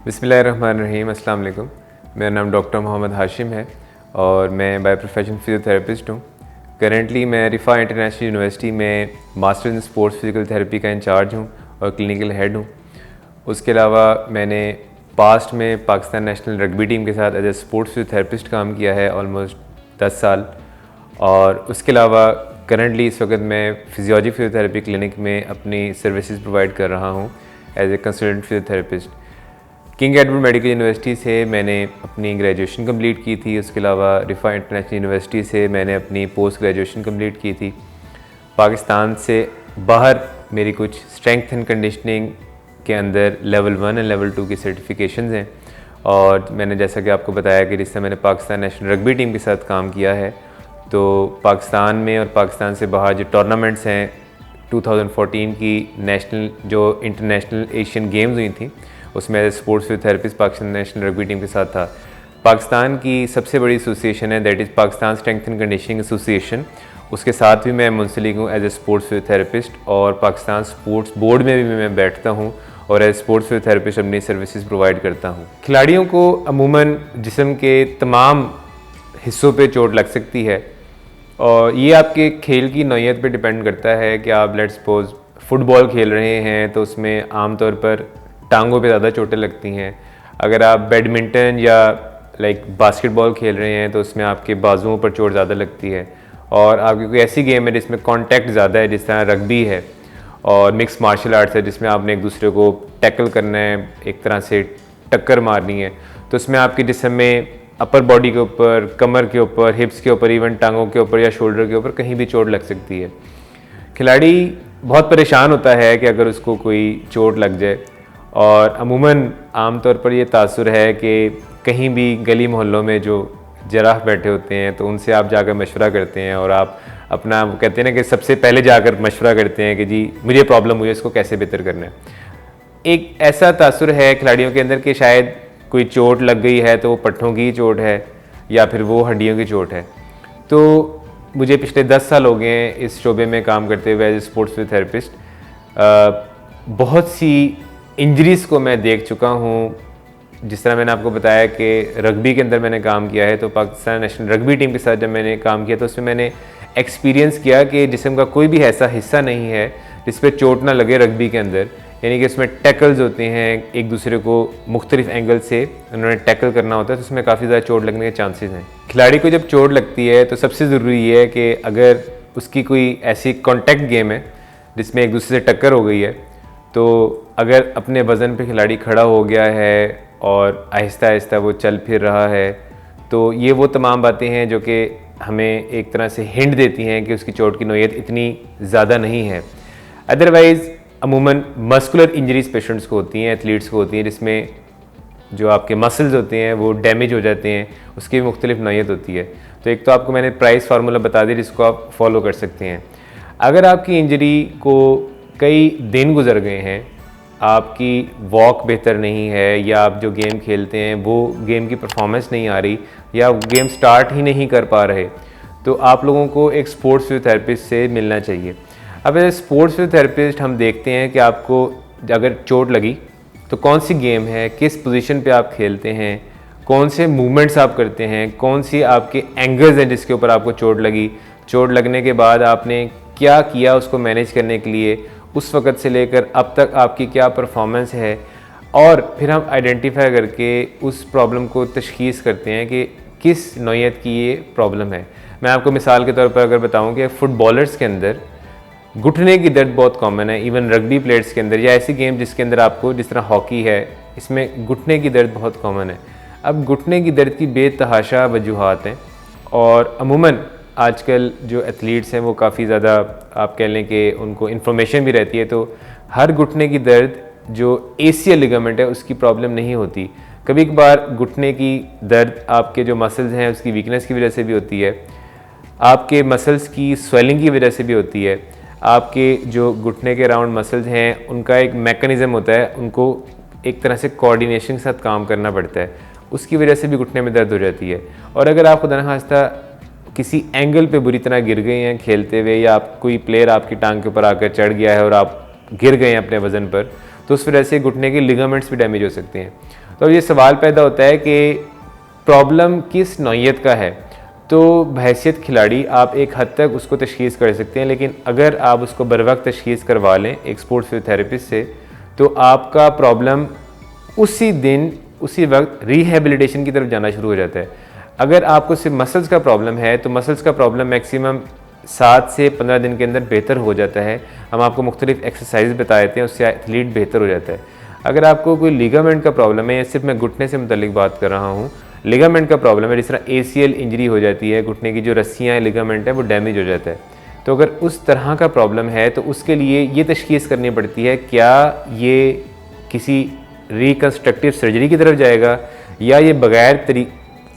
बिस्मिल्लाहिर्रहमानिर्रहीम, अस्सलाम वालेकुम। मेरा नाम डॉक्टर मोहम्मद हाशिम है और मैं बाय प्रोफेशन फिजियोथेरेपिस्ट हूँ। करेंटली मैं रिफ़ा इंटरनेशनल यूनिवर्सिटी में masters in sports physical therapy का इंचार्ज हूँ और क्लिनिकल हेड हूँ। उसके अलावा मैंने पास्ट में पाकिस्तान नेशनल रग्बी टीम के साथ एज ए स्पोर्ट्स फिजियोथेरेपिस्ट काम किया है ऑलमोस्ट 10 साल। और उसके अलावा करंटली इस वक्त मैं फिजियोलॉजी फिजियोथेरेपी क्लिनिक में अपनी सर्विसेज प्रोवाइड कर रहा हूँ as a consultant physiotherapist. King Edward Medical University से मैंने अपनी ग्रेजुएशन कंप्लीट की थी। उसके अलावा रिफ़ा इंटरनेशनल यूनिवर्सिटी से मैंने अपनी पोस्ट ग्रेजुएशन कंप्लीट की थी। पाकिस्तान से बाहर मेरी कुछ स्ट्रेंथ एंड कंडीशनिंग के अंदर लेवल 1 एंड लेवल 2 की सर्टिफिकेशंस हैं। और मैंने जैसा कि आपको बताया कि जिससे मैंने पाकिस्तान नेशनल रग्बी टीम के साथ काम किया है, तो पाकिस्तान में और पाकिस्तान से बाहर जो टूर्नामेंट्स हैं 2014 की नेशनल जो इंटरनेशनल एशियन गेम्स हुई थी उसमें as sports physiotherapist Pakistan national rugby team के साथ था। पाकिस्तान की सबसे बड़ी एसोसिएशन है that is Pakistan strength and conditioning association, उसके साथ भी मैं मुंसलिक हूँ एज ए स्पोर्ट्स फिजियोथेरेपिस्ट। और पाकिस्तान स्पोर्ट्स बोर्ड में भी मैं बैठता हूँ और एज स्पोर्ट्स फिजियोथेरेपिस्ट अपनी सर्विसेज प्रोवाइड करता हूँ। खिलाड़ियों को अमूमन जिस्म के तमाम हिस्सों पे चोट लग सकती है और ये आपके खेल की नौइयत पे डिपेंड करता है कि आप लेट्स सपोज फुटबॉल खेल रहे हैं तो उसमें आमतौर पर टांगों पे ज़्यादा चोटें लगती हैं। अगर आप बैडमिंटन या बास्केटबॉल खेल रहे हैं तो उसमें आपके बाजुओं पर चोट ज़्यादा लगती है। और आपकी कोई ऐसी गेम है जिसमें कांटेक्ट ज़्यादा है, जिस तरह रग्बी है और मिक्स मार्शल आर्ट्स है जिसमें आपने एक दूसरे को टैकल करना है, एक तरह से टक्कर मारनी है, तो उसमें आपके जिस्म में अपर बॉडी के ऊपर, कमर के ऊपर, हिप्स के ऊपर, इवन टांगों के ऊपर या शोल्डर के ऊपर कहीं भी चोट लग सकती है। खिलाड़ी बहुत परेशान होता है कि अगर उसको कोई चोट लग जाए। और अमूमन आमतौर पर ये तासुर है कि कहीं भी गली मोहल्लों में जो जराह बैठे होते हैं तो उनसे आप जाकर मशवरा करते हैं और आप अपना कहते हैं ना कि सबसे पहले जाकर मशवरा करते हैं कि जी मुझे प्रॉब्लम हुई है, इसको कैसे बेहतर करना है। एक ऐसा तासुर है खिलाड़ियों के अंदर कि शायद कोई चोट लग गई है तो वो पट्ठों की चोट है या फिर वो हड्डियों की चोट है। तो मुझे पिछले 10 साल हो गए हैं इस शोबे में काम करते हुए एज ए स्पोर्ट्स फिजियोथेरेपिस्ट। बहुत सी इंजरीज़ को मैं देख चुका हूँ। जिस तरह मैंने आपको बताया कि रग्बी के अंदर मैंने काम किया है, तो पाकिस्तान नेशनल रग्बी टीम के साथ जब मैंने काम किया तो उसमें मैंने एक्सपीरियंस किया कि जिस्म का कोई भी ऐसा हिस्सा नहीं है जिस पर चोट ना लगे रग्बी के अंदर। यानी कि उसमें टैकल्स होते हैं, एक दूसरे को मुख्तलिफ एंगल से उन्होंने टैकल करना होता है, तो उसमें काफ़ी ज़्यादा चोट लगने के चांसेस हैं। खिलाड़ी को जब चोट लगती है तो सबसे ज़रूरी ये है कि अगर उसकी कोई ऐसी कॉन्टैक्ट गेम है जिसमें एक दूसरे से टक्कर हो गई है, तो अगर अपने वज़न पे खिलाड़ी खड़ा हो गया है और आहिस्ता आहिस्ता वो चल फिर रहा है, तो ये वो तमाम बातें हैं जो कि हमें एक तरह से हिंट देती हैं कि उसकी चोट की नौइयत इतनी ज़्यादा नहीं है। अदरवाइज़ अमूमन मस्कुलर इंजरीज पेशेंट्स को होती हैं, एथलीट्स को होती हैं, जिसमें जो आपके मसल्स होते हैं वो डैमेज हो जाते हैं, उसकी भी मुख्तलिफ नौइयत होती है। तो एक तो आपको मैंने प्राइस फार्मूला बता दिया जिसको आप फॉलो कर सकते हैं। अगर आपकी इंजरी को कई दिन गुजर गए हैं, आपकी वॉक बेहतर नहीं है या आप जो गेम खेलते हैं वो गेम की परफॉर्मेंस नहीं आ रही या गेम स्टार्ट ही नहीं कर पा रहे, तो आप लोगों को एक स्पोर्ट्स फिजियोथेरेपिस्ट से मिलना चाहिए। अब एज स्पोर्ट्स फिजियोथेरेपिस्ट हम देखते हैं कि आपको अगर चोट लगी तो कौन सी गेम है, किस पोजीशन पे आप खेलते हैं, कौन से मूवमेंट्स आप करते हैं, कौन सी आपके एंगल्स हैं जिसके ऊपर आपको चोट लगी। चोट लगने के बाद आपने क्या किया उसको मैनेज करने के लिए, उस वक़्त से लेकर अब तक आपकी क्या परफॉर्मेंस है, और फिर हम आइडेंटिफाई करके उस प्रॉब्लम को तशख़ीस करते हैं कि किस नौइयत की ये प्रॉब्लम है। मैं आपको मिसाल के तौर पर अगर बताऊं कि फुटबॉलर्स के अंदर घुटने की दर्द बहुत कॉमन है, इवन रग्बी प्लेयर्स के अंदर या ऐसी गेम जिसके अंदर आपको जिस तरह हॉकी है इसमें घुटने की दर्द बहुत कॉमन है। अब घुटने की दर्द की बेतहाशा वजूहात हैं और अमूमन आजकल जो एथलीट्स हैं वो काफ़ी ज़्यादा आप कह लें कि उनको इन्फॉर्मेशन भी रहती है, तो हर घुटने की दर्द जो एसीएल लिगामेंट है उसकी प्रॉब्लम नहीं होती। कभी कभार घुटने की दर्द आपके जो मसल्स हैं उसकी वीकनेस की वजह से भी होती है, आपके मसल्स की स्वेलिंग की वजह से भी होती है, आपके जो घुटने के अराउंड मसल्स हैं उनका एक मैकेनिज़्म होता है, उनको एक तरह से कोऑर्डिनेशन के साथ काम करना पड़ता है, उसकी वजह से भी घुटने में दर्द हो जाती है। और अगर आप खुदा न खास्ता किसी एंगल पे बुरी तरह गिर गए हैं खेलते हुए, या आप कोई प्लेयर आपकी टांग के ऊपर आकर चढ़ गया है और आप गिर गए हैं अपने वज़न पर, तो उस वजह से घुटने के लिगामेंट्स भी डैमेज हो सकते हैं। तो ये सवाल पैदा होता है कि प्रॉब्लम किस नौइयत का है। तो बहैसियत खिलाड़ी आप एक हद तक उसको तशख़ीस कर सकते हैं, लेकिन अगर आप उसको बर वक्त तशख़ीस करवा लें एक स्पोर्ट्स फिजियोथेरेपिस्ट से, तो आपका प्रॉब्लम उसी दिन उसी वक्त रिहेबिलिटेशन की तरफ जाना शुरू हो जाता है। अगर आपको सिर्फ मसल्स का प्रॉब्लम है तो मसल्स का प्रॉब्लम मैक्सिमम 7 से 15 दिन के अंदर बेहतर हो जाता है। हम आपको मुख्तलिफ एक्सरसाइज बता देते हैं, उससे एथलीट बेहतर हो जाता है। अगर आपको कोई लिगामेंट का प्रॉब्लम है, या सिर्फ मैं घुटने से मुतल्लिक बात कर रहा हूँ, लिगामेंट का प्रॉब्लम है, जिस तरह ACL इंजरी हो जाती है, घुटने की जो रस्सियाँ हैं, लिगामेंट है, वो डैमेज हो जाता है, तो अगर उस तरह का प्रॉब्लम है तो उसके लिए ये तशख़ीस करनी पड़ती है क्या ये किसी रिकन्स्ट्रक्टिव सर्जरी की तरफ जाएगा या ये बग़ैर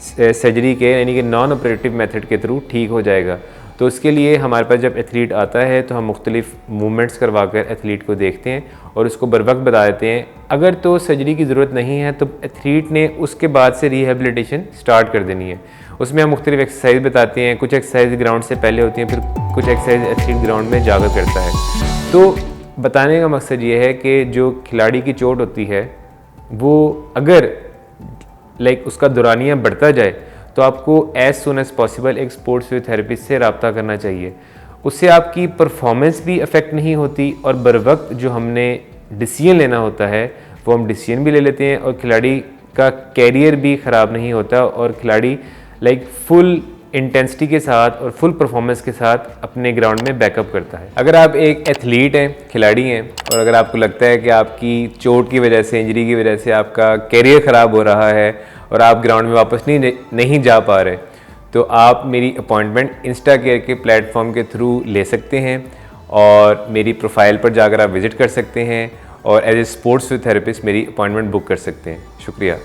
सर्जरी के यानी कि नॉन ऑपरेटिव मेथड के थ्रू ठीक हो जाएगा। तो उसके लिए हमारे पास जब एथलीट आता है तो हम मुख्तलिफ मूवमेंट्स करवा कर एथलीट को देखते हैं और उसको बर वक्त बता देते हैं। अगर तो सर्जरी की ज़रूरत नहीं है तो एथलीट ने उसके बाद से रिहेबिलिटेशन स्टार्ट कर देनी है। उसमें हम मुख्तलिफ एक्सरसाइज बताते हैं, कुछ एक्सरसाइज ग्राउंड से पहले होती हैं, फिर कुछ एक्सरसाइज एथलीट ग्राउंड में जाकर करता है। तो बताने का मकसद ये है कि जो खिलाड़ी की चोट होती है वो अगर उसका दौरानिया बढ़ता जाए तो आपको एज़ सुन एज़ पॉसिबल एक स्पोर्ट्स फिजियोथेरेपिस्ट से रब्ता करना चाहिए। उससे आपकी परफॉर्मेंस भी अफेक्ट नहीं होती और बर वक्त जो हमने डिसीजन लेना होता है वो हम डिसीजन भी ले लेते हैं और खिलाड़ी का कैरियर भी ख़राब नहीं होता और खिलाड़ी फुल इंटेंसिटी के साथ और फुल परफॉर्मेंस के साथ अपने ग्राउंड में बैकअप करता है। अगर आप एक एथलीट हैं, खिलाड़ी हैं, और अगर आपको लगता है कि आपकी चोट की वजह से, इंजरी की वजह से आपका कैरियर ख़राब हो रहा है और आप ग्राउंड में वापस नहीं जा पा रहे, तो आप मेरी अपॉइंटमेंट इंस्टा केयर के प्लेटफॉर्म के थ्रू ले सकते हैं और मेरी प्रोफाइल पर जाकर आप विज़िट कर सकते हैं और एज ए स्पोर्ट्स फिजियोथेरेपिस्ट मेरी अपॉइंटमेंट बुक कर सकते हैं। शुक्रिया।